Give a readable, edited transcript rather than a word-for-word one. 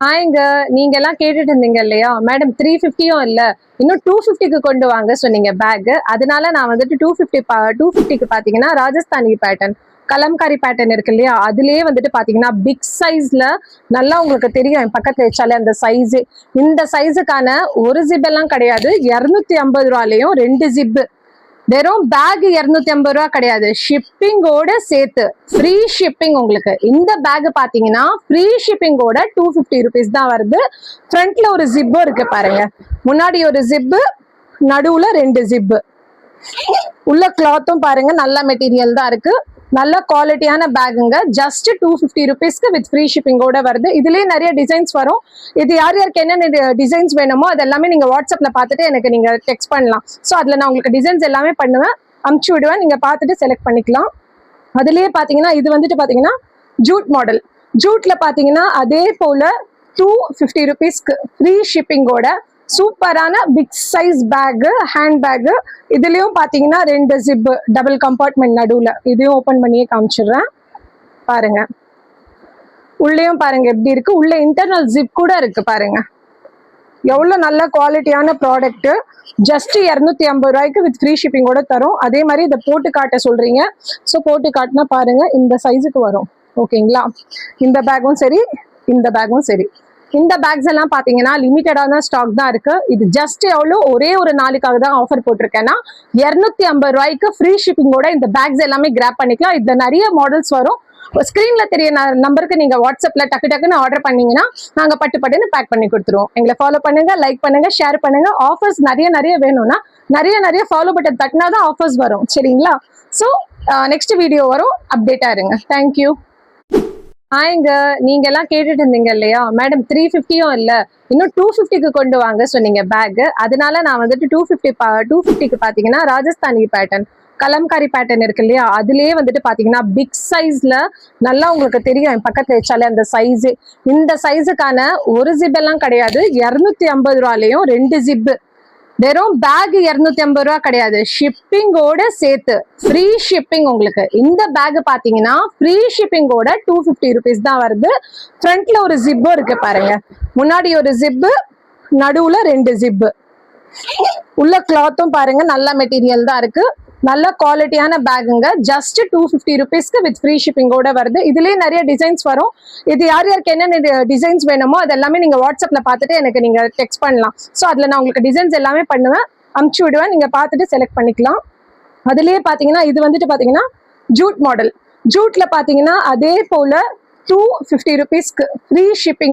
ஹாய்ங்க. நீங்க எல்லாம் கேட்டுட்டு இருந்தீங்க இல்லையா மேடம் 350யும் இல்ல இன்னும் 250க்கு கொண்டு வாங்க சொன்னீங்க பேக். அதனால நான் வந்துட்டு 250க்கு பாத்தீங்கன்னா ராஜஸ்தானி பேட்டர்ன் கலம்காரி பேட்டர்ன் இருக்கு இல்லையா அதுலயே வந்துட்டு பாத்தீங்கன்னா பிக் சைஸ்ல நல்லா உங்களுக்கு தெரியும் என் பக்கத்துல வச்சாலே அந்த சைஸ். இந்த சைஸுக்கான ஒரு ஜிப் எல்லாம் கிடையாது, 250 ரூபாயிலையும் 2 ஜிப். வெறும் பேக் 250 ரூபா கிடையாது, ஷிப்பிங்கோட சேர்த்து ஃப்ரீ ஷிப்பிங். உங்களுக்கு இந்த பேக் பாத்தீங்கன்னா ஃப்ரீ ஷிப்பிங்கோட 250 ருபீஸ் தான் வருது. ஃப்ரண்ட்ல ஒரு ஜிப்பும் இருக்கு பாருங்க, முன்னாடி ஒரு ஜிப்பு, நடுவுல 2 ஜிப்பு. உள்ள கிளாத்தும் பாருங்க நல்ல மெட்டீரியல் தான் இருக்கு, நல்ல குவாலிட்டியான பேக்குங்க. ஜஸ்ட் 250 ருபீஸ்க்கு வித் ஃப்ரீ ஷிப்பிங்கோட வருது. இதுலயே நிறைய டிசைன்ஸ் வரும். இது யார் யாருக்கு என்னென்ன டிசைன்ஸ் வேணுமோ அது எல்லாமே நீங்க வாட்ஸ்அப்ல பார்த்துட்டு எனக்கு நீங்க டெக்ஸ்ட் பண்ணலாம். ஸோ அதுல நான் உங்களுக்கு டிசைன்ஸ் எல்லாமே பண்ணுவேன், அனுப்பிச்சு விடுவேன். நீங்க பார்த்துட்டு செலக்ட் பண்ணிக்கலாம். அதுலயே பாத்தீங்கன்னா இது வந்துட்டு பாத்தீங்கன்னா ஜூட் மாடல். ஜூட்ல பாத்தீங்கன்னா அதே போல 250 ருபீஸ்க்கு ஃப்ரீ ஷிப்பிங்கோட சூப்பரான big size bag, hand bag. இதுலயும் பாத்தீங்கன்னா 2 ஜிப், டபுள் கம்பார்ட்மெண்ட் நடுவுல. இதையும் ஓபன் பண்ணியே காமிச்சிடுறேன் பாருங்க. உள்ளேயும் பாருங்க எப்படி இருக்கு, உள்ள இன்டர்னல் ஜிப் கூட இருக்கு பாருங்க. எவ்வளவு நல்ல குவாலிட்டியான ப்ராடக்ட். ஜஸ்ட் 250 ரூபாய்க்கு வித் ஃப்ரீ ஷிப்பிங்கோட தரும். அதே மாதிரி இதை போட்டு காட்ட சொல்றீங்க, ஸோ போட்டு காட்டினா பாருங்க இந்த சைஸுக்கு வரும். ஓகேங்களா, இந்த பேக்கும் சரி இந்த பேக்கும் சரி. இந்த பேக்ஸ் எல்லாம் பாத்தீங்கன்னா லிமிட்டடான ஸ்டாக் தான் இருக்கு. இது ஜஸ்ட் எவ்வளோ, ஒரே ஒரு நாளுக்காக தான் ஆஃபர் போட்டிருக்கேன்னா 250 ரூபாய்க்கு ஃப்ரீ ஷிப்பிங்கோட இந்த பேக்ஸ் எல்லாமே கிராப் பண்ணிக்கலாம். இதுல நிறைய மாடல்ஸ் வரும். ஸ்கிரீன்ல தெரிய நம்பருக்கு நீங்க வாட்ஸ்அப்ல டக்கு டக்குன்னு ஆர்டர் பண்ணீங்கன்னா நாங்க பட்டு பட்டுன்னு பேக் பண்ணி கொடுத்துருவோம். எங்களை ஃபாலோ பண்ணுங்க, லைக் பண்ணுங்க, ஷேர் பண்ணுங்க. ஆஃபர்ஸ் நிறைய வேணும்னா நிறைய ஃபாலோ பட்டன் தட்டினாதான் ஆஃபர்ஸ் வரும். சரிங்களா? ஸோ நெக்ஸ்ட் வீடியோ வரும், அப்டேட்டா இருங்க. தேங்க்யூ. ஹாய்ங்க. நீங்க எல்லாம் கேட்டுட்டு இருந்தீங்க இல்லையா மேடம் 350யும் இல்ல இன்னும் 250க்கு கொண்டு வாங்க சொன்னீங்க பேக். அதனால நான் வந்துட்டு 250க்கு பாத்தீங்கன்னா ராஜஸ்தானி பேட்டர்ன் கலம்காரி பேட்டர்ன் இருக்கு இல்லையா அதுலயே வந்துட்டு பாத்தீங்கன்னா பிக் சைஸ்ல நல்லா உங்களுக்கு தெரியும் என் பக்கத்துல வச்சாலே அந்த சைஸ். இந்த சைஸுக்கான ஒரு ஜிப் எல்லாம் கிடையாது, 250 ரூபாயிலையும் 2 ஜிப். வெறும் பேக் 250 ரூபா கிடையாது, ஷிப்பிங்கோட சேர்த்து ஃப்ரீ ஷிப்பிங். உங்களுக்கு இந்த பேக் பாத்தீங்கன்னா ஃப்ரீ ஷிப்பிங்கோட 250 ருபீஸ் தான் வருது. ஃப்ரண்ட்ல ஒரு ஜிப்பும் இருக்கு பாருங்க, முன்னாடி ஒரு ஜிப்பு, நடுவுல 2 ஜிப்பு. உள்ள கிளாத்தும் பாருங்க நல்ல மெட்டீரியல் தான் இருக்கு, நல்ல குவாலிட்டியான பேக்குங்க. ஜஸ்ட் 250 ருபீஸ்க்கு வித் ஃப்ரீ ஷிப்பிங்கோட வருது. இதுலயே நிறைய டிசைன்ஸ் வரும். இது யார் யாருக்கு என்னென்ன டிசைன்ஸ் வேணுமோ அது எல்லாமே நீங்க வாட்ஸ்அப்ல பார்த்துட்டு எனக்கு நீங்க டெக்ஸ்ட் பண்ணலாம். ஸோ அதுல நான் உங்களுக்கு டிசைன்ஸ் எல்லாமே பண்ணுவேன், அனுப்பிச்சு விடுவேன். நீங்க பார்த்துட்டு செலக்ட் பண்ணிக்கலாம். அதுலயே பாத்தீங்கன்னா இது வந்துட்டு பாத்தீங்கன்னா ஜூட் மாடல். ஜூட்ல பாத்தீங்கன்னா அதே போல 250 ருபீஸ்க்கு ஃப்ரீ ஷிப்பிங்.